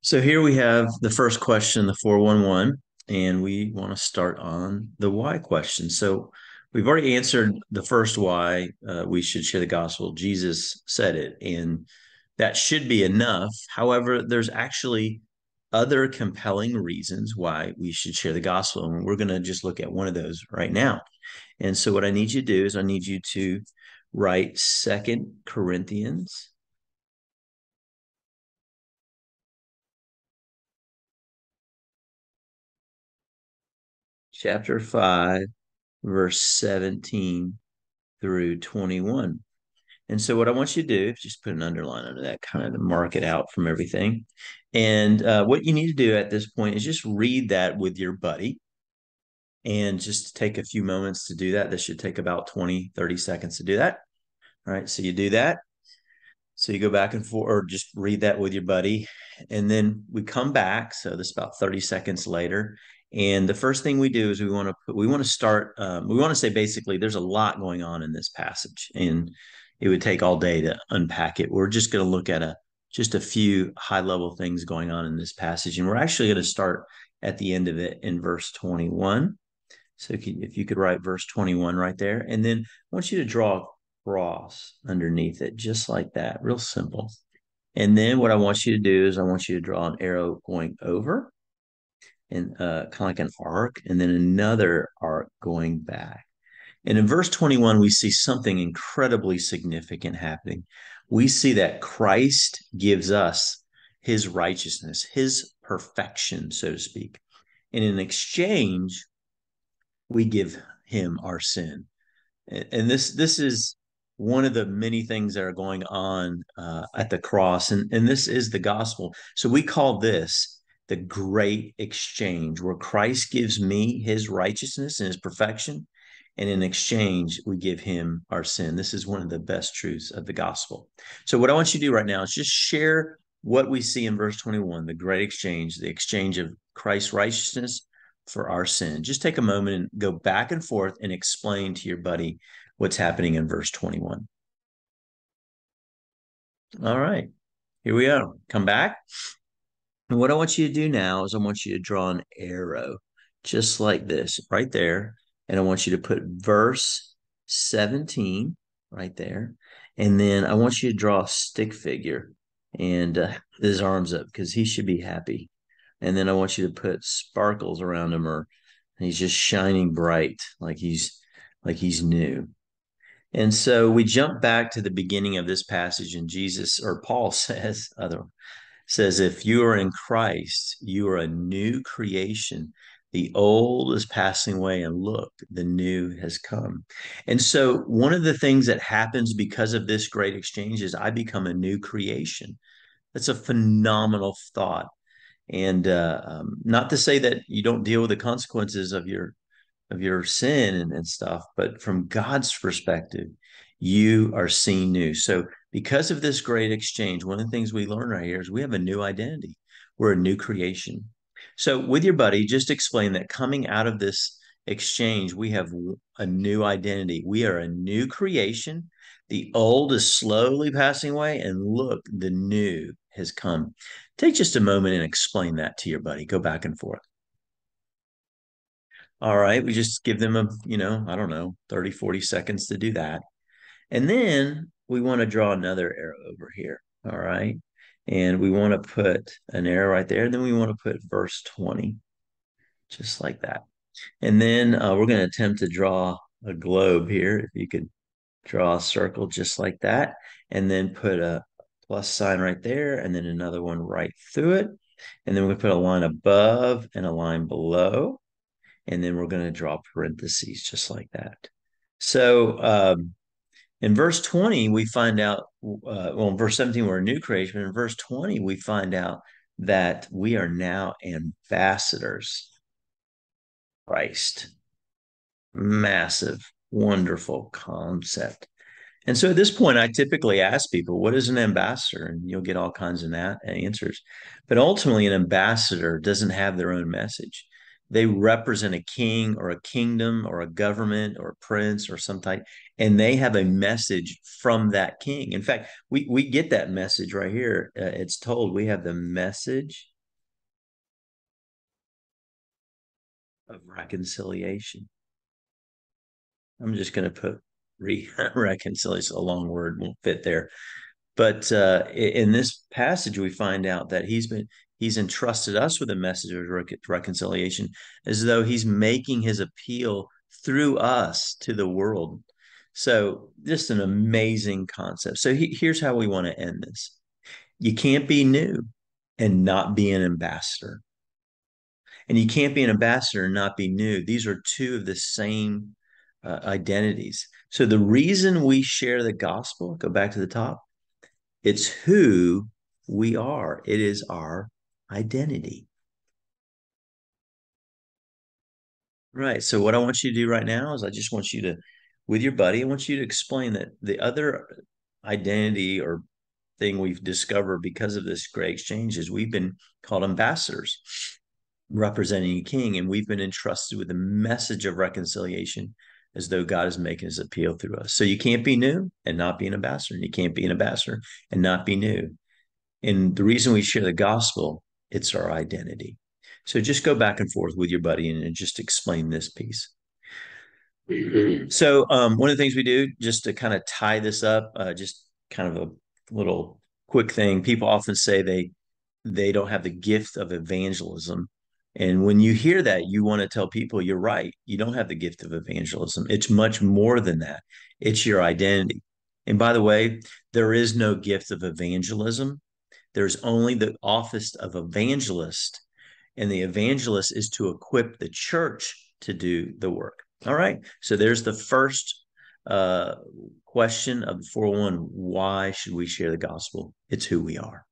So here we have the first question, the 411, and we want to start on the why question. So we've already answered the first why we should share the gospel. Jesus said it, and that should be enough. However, there's actually other compelling reasons why we should share the gospel, and we're going to just look at one of those right now. And so what I need you to do is I need you to write Second Corinthians chapter 5 verse 17 through 21. And so what I want you to do is just put an underline under that, kind of to mark it out from everything. And what you need to do at this point is just read that with your buddy and just take a few moments to do that. This should take about 20, 30 seconds to do that. All right, so you do that. So you go back and forth, or just read that with your buddy. And then we come back. So this is about 30 seconds later. And the first thing we do is we want to start, we want to say basically there's a lot going on in this passage, and it would take all day to unpack it. We're just going to look at just a few high level things going on in this passage. And we're actually going to start at the end of it in verse 21. So if you could write verse 21 right there, and then I want you to draw a cross underneath it, just like that, real simple. And then what I want you to do is I want you to draw an arrow going over and kind of like an arc, and then another arc going back. And in verse 21, we see something incredibly significant happening. We see that Christ gives us his righteousness, his perfection, so to speak. And in exchange, we give him our sin. And this is one of the many things that are going on at the cross, and this is the gospel. So we call this the great exchange, where Christ gives me his righteousness and his perfection, and in exchange we give him our sin. This is one of the best truths of the gospel. So what I want you to do right now is just share what we see in verse 21, the great exchange, the exchange of Christ's righteousness for our sin. Just take a moment and go back and forth and explain to your buddy what's happening in verse 21. All right, here we go. Come back. And what I want you to do now is I want you to draw an arrow just like this right there. And I want you to put verse 17 right there. And then I want you to draw a stick figure and his arms up because he should be happy. And then I want you to put sparkles around him, or he's just shining bright like he's new. And so we jump back to the beginning of this passage, and Jesus, or Paul says, if you are in Christ, you are a new creation. The old is passing away, and look, the new has come. And so one of the things that happens because of this great exchange is I become a new creation. That's a phenomenal thought. And not to say that you don't deal with the consequences of your sin and stuff, but from God's perspective, you are seen new. So because of this great exchange, one of the things we learn right here is we have a new identity. We're a new creation. So with your buddy, just explain that coming out of this exchange, we have a new identity. We are a new creation. The old is slowly passing away, and look, the new has come. Take just a moment and explain that to your buddy. Go back and forth. All right, we just give them I don't know, 30, 40 seconds to do that. And then we want to draw another arrow over here. All right. And we want to put an arrow right there. And then we want to put verse 20, just like that. And then we're going to attempt to draw a globe here. If you could draw a circle just like that, and then put a plus sign right there, and then another one right through it. And then we're going to put a line above and a line below. And then we're going to draw parentheses just like that. So in verse 20, we find out, well, in verse 17, we're a new creation. But in verse 20, we find out that we are now ambassadors of Christ. Massive, wonderful concept. And so at this point, I typically ask people, what is an ambassador? And you'll get all kinds of answers. But ultimately, an ambassador doesn't have their own message. They represent a king or a kingdom or a government or a prince or some type, and they have a message from that king. In fact, we get that message right here. It's told we have the message of reconciliation. I'm just going to put reconciliation, a long word won't fit there. But in this passage, we find out that he's entrusted us with a message of reconciliation, as though he's making his appeal through us to the world. So just an amazing concept. So here's how we want to end this. You can't be new and not be an ambassador. And you can't be an ambassador and not be new. These are two of the same identities. So the reason we share the gospel, go back to the top, it's who we are. It is our identity. Right. So what I want you to do right now is I just want you to, with your buddy, I want you to explain that the other identity or thing we've discovered because of this great exchange is we've been called ambassadors representing a king, and we've been entrusted with a message of reconciliation as though God is making his appeal through us. So you can't be new and not be an ambassador, and you can't be an ambassador and not be new. And the reason we share the gospel, it's our identity. So just go back and forth with your buddy and just explain this piece. So one of the things we do just to kind of tie this up, just kind of a little quick thing. People often say they don't have the gift of evangelism. And when you hear that, you want to tell people you're right. You don't have the gift of evangelism. It's much more than that. It's your identity. And by the way, there is no gift of evangelism. There's only the office of evangelist, and the evangelist is to equip the church to do the work. All right. So there's the first question of the 401. Why should we share the gospel? It's who we are.